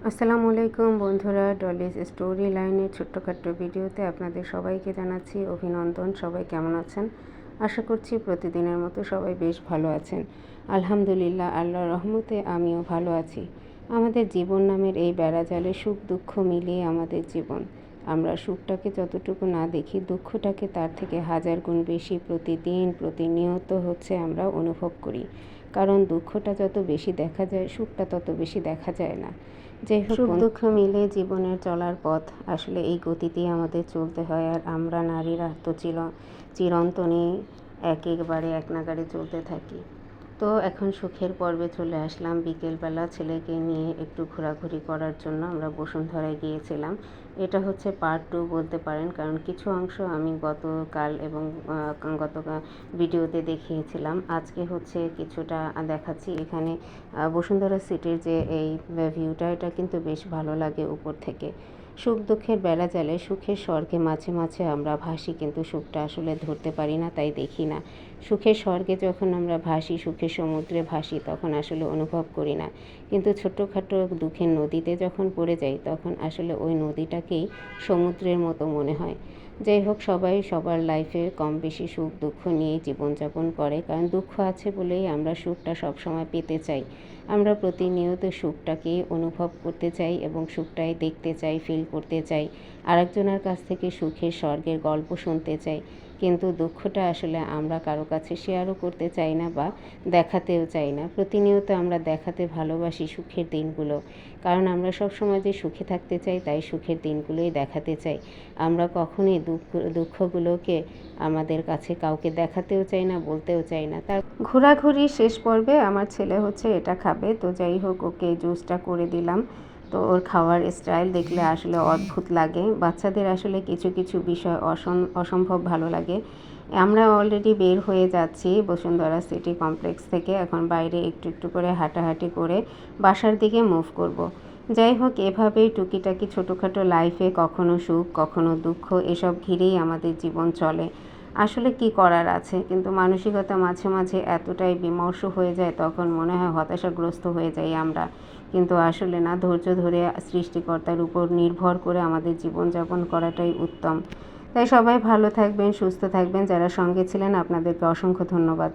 আসসালামু আলাইকুম বন্ধুরা, ডলিজ স্টোরি লাইনের ছোট্টখাট্ট ভিডিওতে আপনাদের সবাইকে জানাচ্ছি অভিনন্দন। সবাই কেমন আছেন? আশা করছি প্রতিদিনের মতো সবাই বেশ ভালো আছেন। আলহামদুলিল্লাহ, আল্লাহর রহমতে আমিও ভালো আছি। আমাদের জীবন নামের এই বেড়াজালে সুখ দুঃখ মিলিয়ে আমাদের জীবন। আমরা সুখটাকে যতটুকু না দেখি, দুঃখটাকে তার থেকে হাজার গুণ বেশি প্রতিদিন প্রতিনিয়ত আমরা অনুভব করি। কারণ দুঃখটা যত বেশি দেখা যায়, সুখটা তত বেশি দেখা যায় না। যাই হোক, সুখ দুঃখ মিলে জীবনের চলার পথ আসলে এই গতিতেই আমাদের চলতে হয়। আর আমরা নারীরা তো চিরন্তনই একেবারে এক নাগাড়ে চলতে থাকি। তো এখন সুখের পর্বে চলে আসলাম। বিকেলবেলা ছেলেকে নিয়ে একটু ঘোরাঘুরি করার জন্য আমরা বসুন্ধরায় গিয়েছিলাম। এটা হচ্ছে পার্ট 2 বলতে পারেন, কারণ কিছু অংশ আমি গতকাল এবং গতকাল ভিডিওতে দেখিয়েছিলাম। আজকে হচ্ছে কিছুটা দেখাচ্ছি। এখানে বসুন্ধরা সিটির যে এই ভিউটা, এটা কিন্তু বেশ ভালো লাগে উপর থেকে। সুখ দুঃখের বেড়াজালে সুখের স্বর্গে মাঝে মাঝে আমরা ভাসি, কিন্তু সুখটা আসলে ধরতে পারি না, তাই দেখি না। সুখের স্বর্গে যখন আমরা ভাসি, সুখের সমুদ্রে ভাসি, তখন আসলে অনুভব করি না। কিন্তু ছোট্টখাটো দুঃখের নদীতে যখন পড়ে যাই, তখন আসলে ওই নদীটাকেই সমুদ্রের মতো মনে হয়। যাই হোক, সবাই সবার লাইফে কম বেশি সুখ দুঃখ নিয়েই জীবনযাপন করে, কারণ দুঃখ আছে বলেই আমরা সুখটা সবসময় পেতে চাই। আমরা প্রতিনিয়ত সুখটাকেই অনুভব করতে চাই এবং সুখটাই দেখতে চাই, ফিল করতে চাই। আরেকজনের কাছ থেকে সুখের স্বর্গের গল্প শুনতে চাই, কিন্তু দুঃখটা আসলে আমরা কারো কাছে শেয়ারও করতে চাই না বা দেখাতেও চাই না। প্রতিনিয়ত আমরা দেখাতে ভালোবাসি সুখের দিনগুলো, কারণ আমরা সবসময় যে সুখে থাকতে চাই, তাই সুখের দিনগুলোই দেখাতে চাই। আমরা কখনোই দুঃখগুলোকে আমাদের কাছে কাউকে দেখাতেও চাই না, বলতেও চাই না। তার ঘোরাঘুরি শেষ পর্বে আমার ছেলে হচ্ছে এটা খাবে, তো যাই হোক, ওকে জুসটা করে দিলাম। তো ওর খাওয়ার স্টাইল দেখলে আসলে অদ্ভুত লাগে। বাচ্চাদের আসলে কিছু কিছু বিষয় অসম্ভব ভালো লাগে। আমরা অলরেডি বের হয়ে যাচ্ছি বসুন্ধরা সিটি কমপ্লেক্স থেকে। এখন বাইরে একটু একটু করে হাঁটাহাঁটি করে বাসার দিকে মুভ করব। যাই হোক, এভাবেই টুকিটাকি ছোটোখাটো লাইফে কখনো সুখ কখনো দুঃখ এসব ঘিরেই আমাদের জীবন চলে। আসলে কি করার আছে, কিন্তু মানসিকতা মাঝে মাঝে এতটাই বিমর্ষ হয়ে যায়, তখন মনে হয় হতাশাগ্রস্ত হয়ে যাই আমরা। কিন্তু আসলে না, ধৈর্য ধরে সৃষ্টিকর্তার উপর নির্ভর করে আমাদের জীবনযাপন করাটাই উত্তম। তাই সবাই ভালো থাকবেন, সুস্থ থাকবেন। যারা সঙ্গে ছিলেন আপনাদেরকে অসংখ্য ধন্যবাদ।